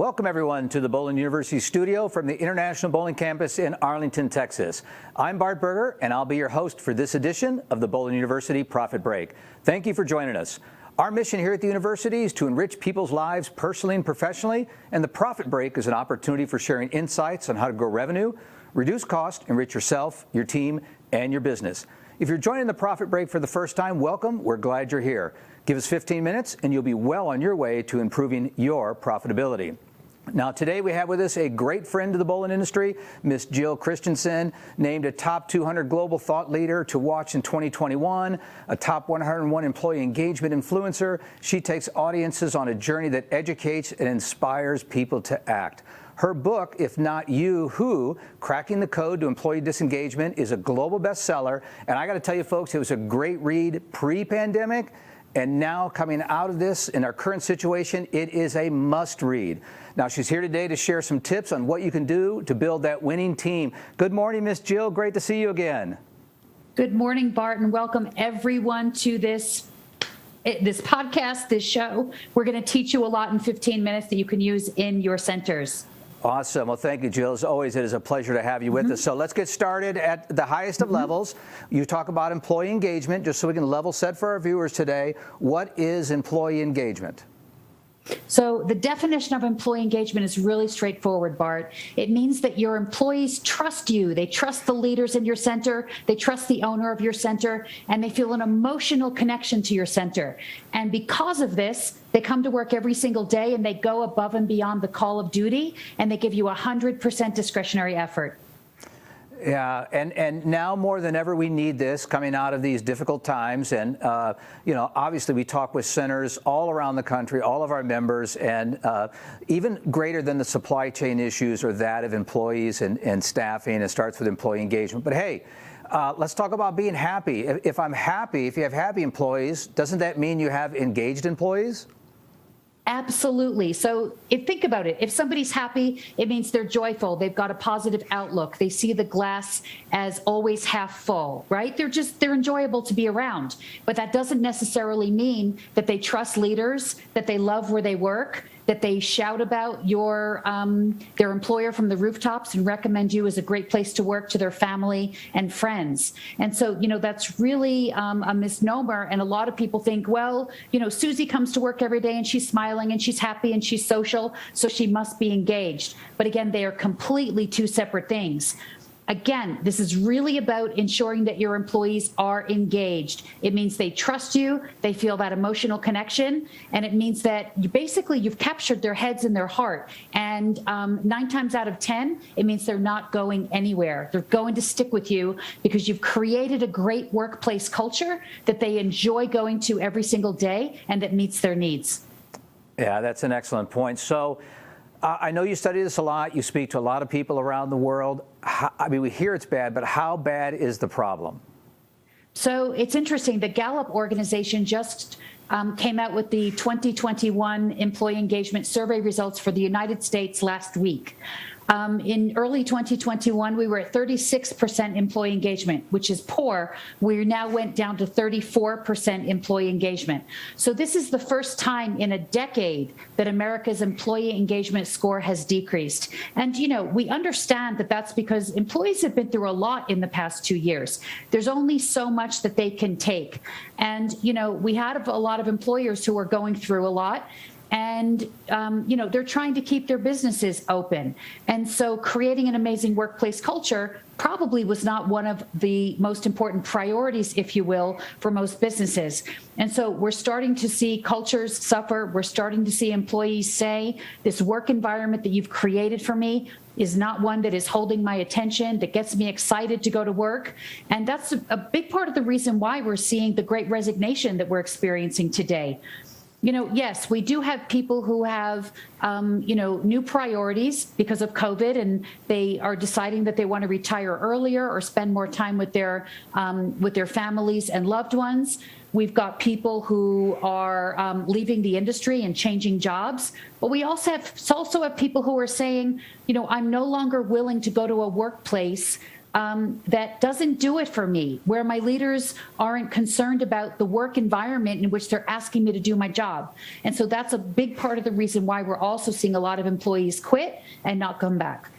Welcome, everyone, to the Bowling University studio from the International Bowling Campus in Arlington, Texas. I'm Bart Berger, and I'll be your host for this edition of the Bowling University Profit Break. Thank you for joining us. Our mission here at the university is to enrich people's lives personally and professionally, and the Profit Break is an opportunity for sharing insights on how to grow revenue, reduce cost, enrich yourself, your team, and your business. If you're joining the Profit Break for the first time, welcome. We're glad you're here. Give us 15 minutes and you'll be well on your way to improving your profitability. Now, today we have with us a great friend to the bowling industry, Miss Jill Christensen, named a top 200 global thought leader to watch in 2021, a top 101 employee engagement influencer. She takes audiences on a journey that educates and inspires people to act. Her book, If Not You, Who? Cracking the Code to Employee Disengagement, is a global bestseller. And I got to tell you, folks, it was a great read pre-pandemic. And now coming out of this in our current situation, it is a must read. Now, she's here today to share some tips on what you can do to build that winning team. Good morning, Miss Jill. Great to see you again. Good morning, Bart, and welcome everyone to this podcast, this show. We're going to teach you a lot in 15 minutes that you can use in your centers. Awesome. Well, thank you, Jill. As always, it is a pleasure to have you with us. So let's get started at the highest of levels. You talk about employee engagement, just so we can level set for our viewers today. What is employee engagement? So the definition of employee engagement is really straightforward, Bart. It means that your employees trust you. They trust the leaders in your center. They trust the owner of your center, and they feel an emotional connection to your center. And because of this, they come to work every single day and they go above and beyond the call of duty, and they give you 100% discretionary effort. Yeah, and now more than ever, we need this coming out of these difficult times. And, obviously we talk with centers all around the country, all of our members, and even greater than the supply chain issues or that of employees and staffing. It starts with employee engagement. But hey, let's talk about being happy. If I'm happy, if you have happy employees, doesn't that mean you have engaged employees? Absolutely. So think about it. If somebody's happy, it means they're joyful. They've got a positive outlook. They see the glass as always half full, right? They're enjoyable to be around. But that doesn't necessarily mean that they trust leaders, that they love where they work, that they shout about their employer from the rooftops and recommend you as a great place to work to their family and friends. And so, that's really a misnomer. And a lot of people think, well, Susie comes to work every day and she's smiling and she's happy and she's social, so she must be engaged. But again, they are completely two separate things. Again, this is really about ensuring that your employees are engaged. It means they trust you, they feel that emotional connection, and it means that you've captured their heads and their heart. And 9 times out of 10, it means they're not going anywhere. They're going to stick with you because you've created a great workplace culture that they enjoy going to every single day and that meets their needs. Yeah, that's an excellent point. So I know you study this a lot. You speak to a lot of people around the world. We hear it's bad, but how bad is the problem? So it's interesting. The Gallup organization just came out with the 2021 employee engagement survey results for the United States last week. In early 2021, we were at 36% employee engagement, which is poor. We now went down to 34% employee engagement. So this is the first time in a decade that America's employee engagement score has decreased. And, we understand that that's because employees have been through a lot in the past 2 years. There's only so much that they can take. And, we had a lot of employers who are going through a lot. And, they're trying to keep their businesses open. And so creating an amazing workplace culture probably was not one of the most important priorities, if you will, for most businesses. And so we're starting to see cultures suffer. We're starting to see employees say, this work environment that you've created for me is not one that is holding my attention, that gets me excited to go to work. And that's a big part of the reason why we're seeing the great resignation that we're experiencing today. Yes, we do have people who have, new priorities because of COVID, and they are deciding that they want to retire earlier or spend more time with their families and loved ones. We've got people who are leaving the industry and changing jobs. But we also have people who are saying, I'm no longer willing to go to a workplace that doesn't do it for me, where my leaders aren't concerned about the work environment in which they're asking me to do my job. And so that's a big part of the reason why we're also seeing a lot of employees quit and not come back.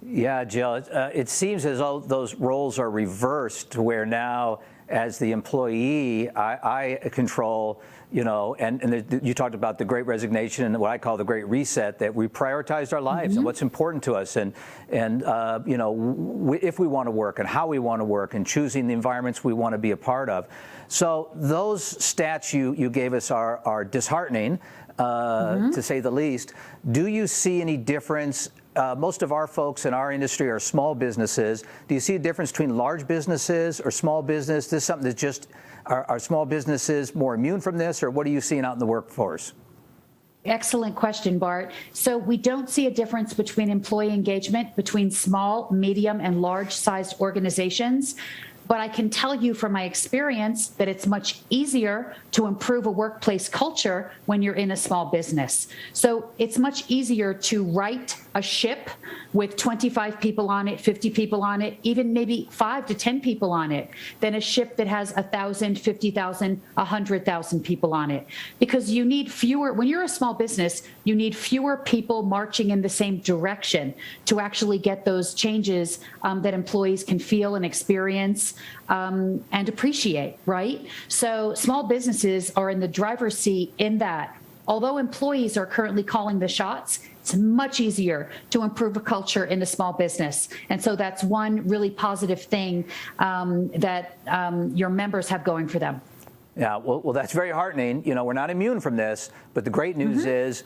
Yeah, Jill, it seems as though those roles are reversed, to where now, as the employee, I control, and you talked about the Great Resignation and what I call the Great Reset, that we prioritized our lives and what's important to us, and if we want to work and how we want to work, and choosing the environments we want to be a part of. So those stats you gave us are disheartening, to say the least. Do you see any difference? Most of our folks in our industry are small businesses. Do you see a difference between large businesses or small business? This is something that's just, are small businesses more immune from this, or what are you seeing out in the workforce? Excellent question, Bart. So we don't see a difference between employee engagement between small, medium, and large-sized organizations. But I can tell you from my experience that it's much easier to improve a workplace culture when you're in a small business. So it's much easier to right a ship with 25 people on it, 50 people on it, even maybe 5 to 10 people on it, than a ship that has 1,000, 50,000, 100,000 people on it. Because you need fewer, when you're a small business, you need fewer people marching in the same direction to actually get those changes that employees can feel and experience and appreciate, right? So small businesses are in the driver's seat in that. Although employees are currently calling the shots, it's much easier to improve a culture in a small business. And so that's one really positive thing that your members have going for them. Yeah, well, that's very heartening. We're not immune from this, but the great news is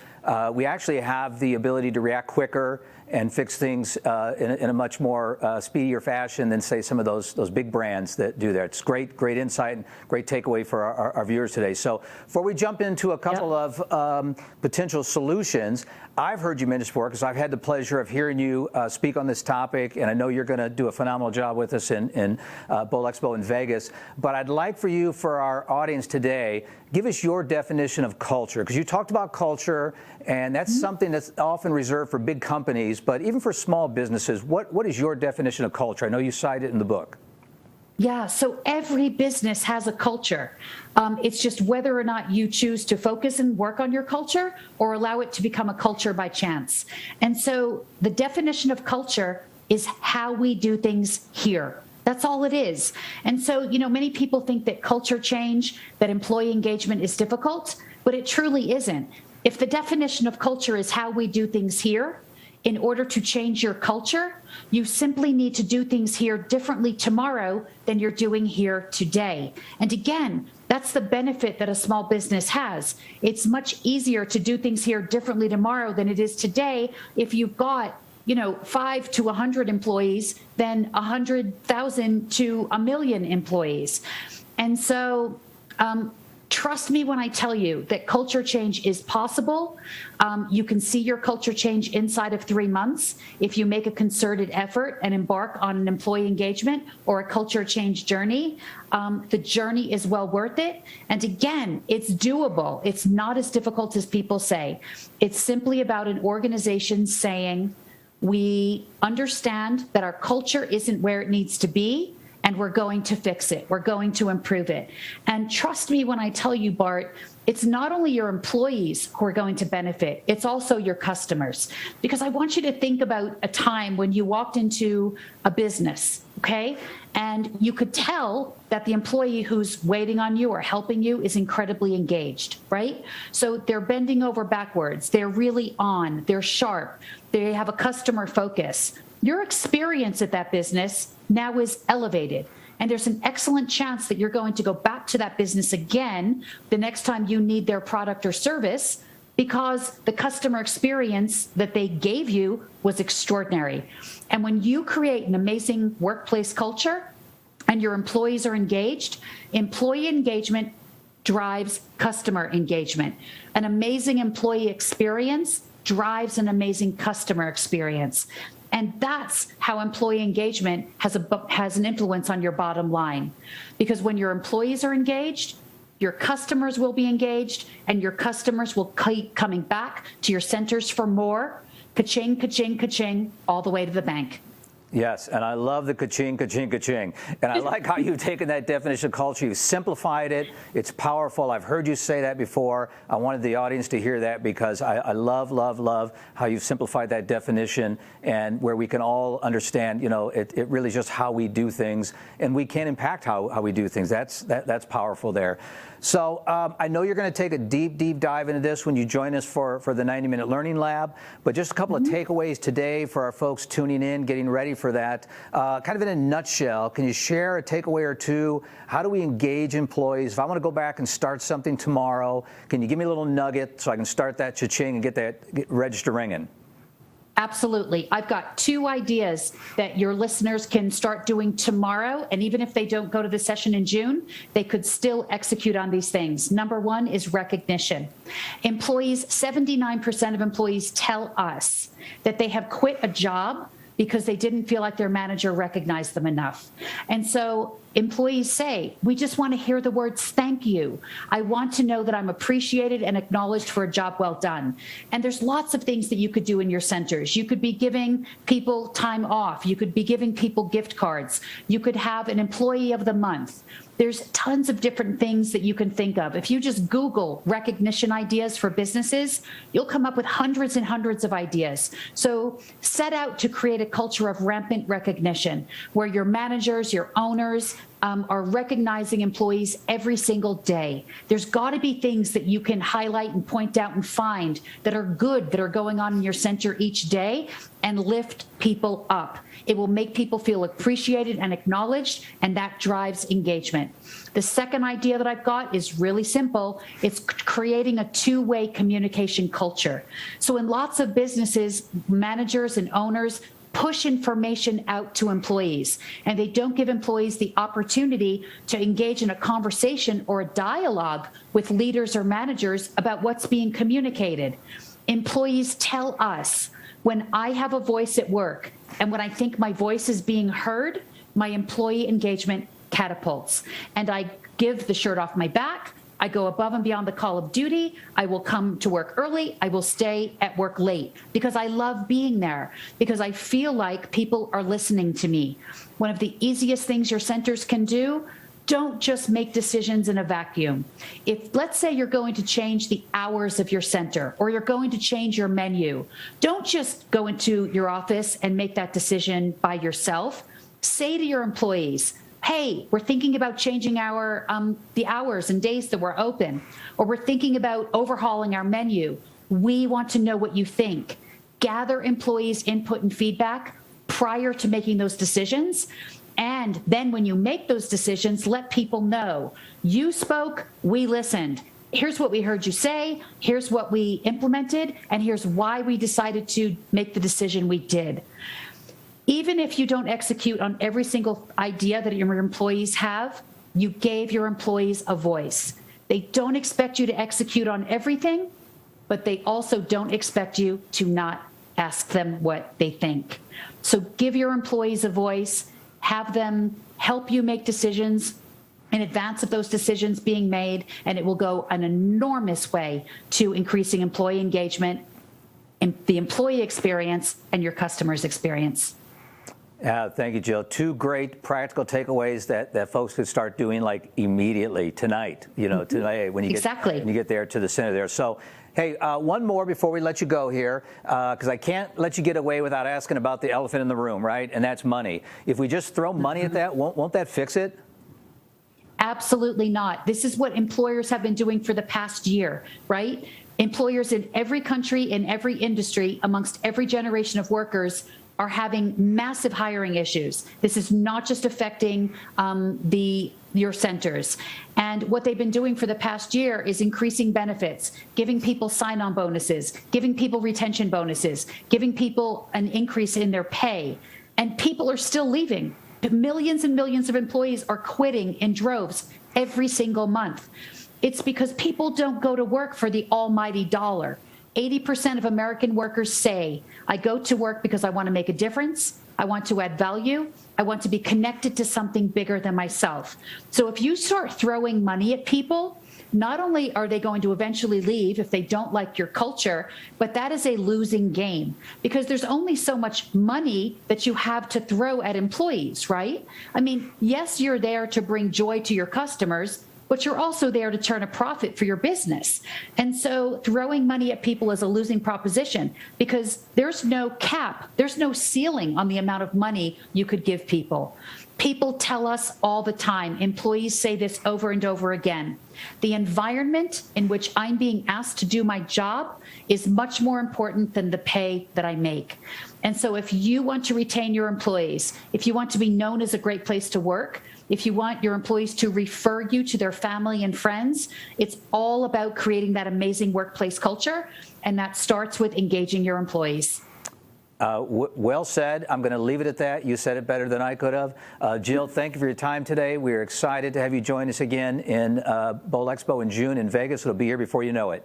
we actually have the ability to react quicker and fix things in a much more speedier fashion than, say, some of those big brands that do that. It's great insight and great takeaway for our viewers today. So before we jump into a couple of potential solutions, I've heard you mention before, because I've had the pleasure of hearing you speak on this topic, and I know you're going to do a phenomenal job with us in Bowl Expo in Vegas. But I'd like for you, for our audience today, give us your definition of culture, because you talked about culture, and that's something that's often reserved for big companies, but even for small businesses, what is your definition of culture? I know you cite it in the book. Yeah, so every business has a culture. It's just whether or not you choose to focus and work on your culture or allow it to become a culture by chance. And so the definition of culture is how we do things here. That's all it is. And so, many people think that culture change, that employee engagement is difficult, but it truly isn't. If the definition of culture is how we do things here, in order to change your culture, you simply need to do things here differently tomorrow than you're doing here today. And again, that's the benefit that a small business has. It's much easier to do things here differently tomorrow than it is today if you've got 5 to 100 employees than 100,000 to 1 million employees. And so trust me when I tell you that culture change is possible. You can see your culture change inside of 3 months if you make a concerted effort and embark on an employee engagement or a culture change journey. The journey is well worth it. And again, it's doable. It's not as difficult as people say. It's simply about an organization saying, we understand that our culture isn't where it needs to be, and we're going to fix it. We're going to improve it. And trust me when I tell you, Bart, it's not only your employees who are going to benefit, it's also your customers. Because I want you to think about a time when you walked into a business, okay? And you could tell that the employee who's waiting on you or helping you is incredibly engaged, right? So they're bending over backwards. They're really on. They're sharp. They have a customer focus. Your experience at that business now is elevated. And there's an excellent chance that you're going to go back to that business again the next time you need their product or service, because the customer experience that they gave you was extraordinary. And when you create an amazing workplace culture and your employees are engaged, employee engagement drives customer engagement. An amazing employee experience drives an amazing customer experience. And that's how employee engagement has an influence on your bottom line. Because when your employees are engaged, your customers will be engaged, and your customers will keep coming back to your centers for more. Ka-ching, ka-ching, ka-ching, all the way to the bank. Yes, and I love the ka-ching, ka-ching, ka-ching. And I like how you've taken that definition of culture, you've simplified it, it's powerful. I've heard you say that before. I wanted the audience to hear that because I love, love, love how you've simplified that definition and where we can all understand, it really is just how we do things and we can impact how we do things. That's powerful there. So I know you're going to take a deep, deep dive into this when you join us for the 90-minute Learning Lab, but just a couple of takeaways today for our folks tuning in, getting ready for that. Kind of in a nutshell, can you share a takeaway or two? How do we engage employees? If I want to go back and start something tomorrow, can you give me a little nugget so I can start that cha-ching and get register ringing? Absolutely. I've got 2 ideas that your listeners can start doing tomorrow. And even if they don't go to the session in June, they could still execute on these things. Number 1 is recognition. 79% of employees tell us that they have quit a job because they didn't feel like their manager recognized them enough. And so employees say, we just want to hear the words, thank you. I want to know that I'm appreciated and acknowledged for a job well done. And there's lots of things that you could do in your centers. You could be giving people time off. You could be giving people gift cards. You could have an employee of the month. There's tons of different things that you can think of. If you just Google recognition ideas for businesses, you'll come up with hundreds and hundreds of ideas. So set out to create a culture of rampant recognition where your managers, your owners, are recognizing employees every single day. There's got to be things that you can highlight and point out and find that are good, that are going on in your center each day, and lift people up. It will make people feel appreciated and acknowledged, and that drives engagement. The second idea that I've got is really simple. It's creating a 2-way communication culture. So in lots of businesses, managers and owners push information out to employees, and they don't give employees the opportunity to engage in a conversation or a dialogue with leaders or managers about what's being communicated. Employees tell us, when I have a voice at work and when I think my voice is being heard, my employee engagement catapults. And I give the shirt off my back. I go above and beyond the call of duty. I will come to work early. I will stay at work late because I love being there, because I feel like people are listening to me. One of the easiest things your centers can do, don't just make decisions in a vacuum. If, let's say, you're going to change the hours of your center or you're going to change your menu, don't just go into your office and make that decision by yourself. Say to your employees, hey, we're thinking about changing our the hours and days that we're open, or we're thinking about overhauling our menu. We want to know what you think. Gather employees' input and feedback prior to making those decisions. And then when you make those decisions, let people know. You spoke, we listened. Here's what we heard you say, here's what we implemented, and here's why we decided to make the decision we did. Even if you don't execute on every single idea that your employees have, you gave your employees a voice. They don't expect you to execute on everything, but they also don't expect you to not ask them what they think. So give your employees a voice, have them help you make decisions in advance of those decisions being made, and it will go an enormous way to increasing employee engagement, the employee experience, and your customers' experience. Thank you, Jill. 2 great practical takeaways that folks could start doing like immediately tonight, tonight when you get there to the center there. So, hey, one more before we let you go here, because I can't let you get away without asking about the elephant in the room, right? And that's money. If we just throw money at that, won't that fix it? Absolutely not. This is what employers have been doing for the past year, right? Employers in every country, in every industry, amongst every generation of workers are having massive hiring issues. This is not just affecting your centers. And what they've been doing for the past year is increasing benefits, giving people sign-on bonuses, giving people retention bonuses, giving people an increase in their pay. And people are still leaving. Millions and millions of employees are quitting in droves every single month. It's because people don't go to work for the almighty dollar. 80% of American workers say, I go to work because I want to make a difference, I want to add value, I want to be connected to something bigger than myself. So if you start throwing money at people, not only are they going to eventually leave if they don't like your culture, but that is a losing game because there's only so much money that you have to throw at employees, right? I mean, yes, you're there to bring joy to your customers, but you're also there to turn a profit for your business. And so throwing money at people is a losing proposition because there's no cap, there's no ceiling on the amount of money you could give people. People tell us all the time, employees say this over and over again, the environment in which I'm being asked to do my job is much more important than the pay that I make. And so if you want to retain your employees, if you want to be known as a great place to work, if you want your employees to refer you to their family and friends, it's all about creating that amazing workplace culture, and that starts with engaging your employees. Well said. I'm going to leave it at that. You said it better than I could have. Jill, thank you for your time today. We're excited to have you join us again in Bowl Expo in June in Vegas. It'll be here before you know it.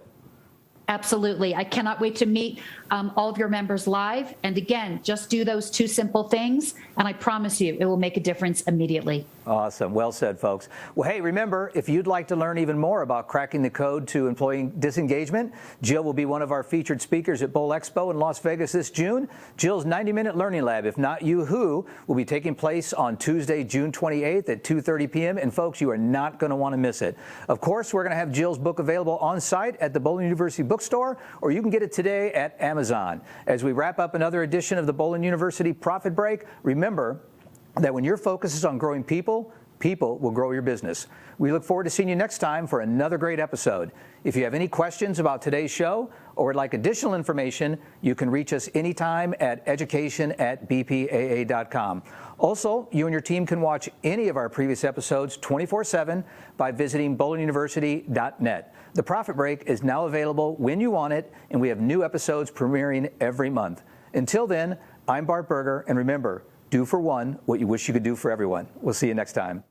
Absolutely. I cannot wait to meet all of your members live. And again, just do those two simple things, and I promise you it will make a difference immediately. Awesome. Well said, folks. Well, hey, remember, if you'd like to learn even more about cracking the code to employee disengagement, Jill will be one of our featured speakers at Bowl Expo in Las Vegas this June. Jill's 90-minute learning lab, If Not You Who, will be taking place on Tuesday, June 28th at 2:30 p.m. And folks, you are not going to want to miss it. Of course, we're going to have Jill's book available on site at the Bowl University bookstore, or you can get it today at Amazon. As we wrap up another edition of the Bowl University Profit Break, remember that when your focus is on growing people, people will grow your business. We look forward to seeing you next time for another great episode. If you have any questions about today's show or would like additional information, you can reach us anytime at education@bpaa.com. Also, you and your team can watch any of our previous episodes 24/7 by visiting bowlinguniversity.net. The Profit Break is now available when you want it, and we have new episodes premiering every month. Until then, I'm Bart Berger, and remember, do for one what you wish you could do for everyone. We'll see you next time.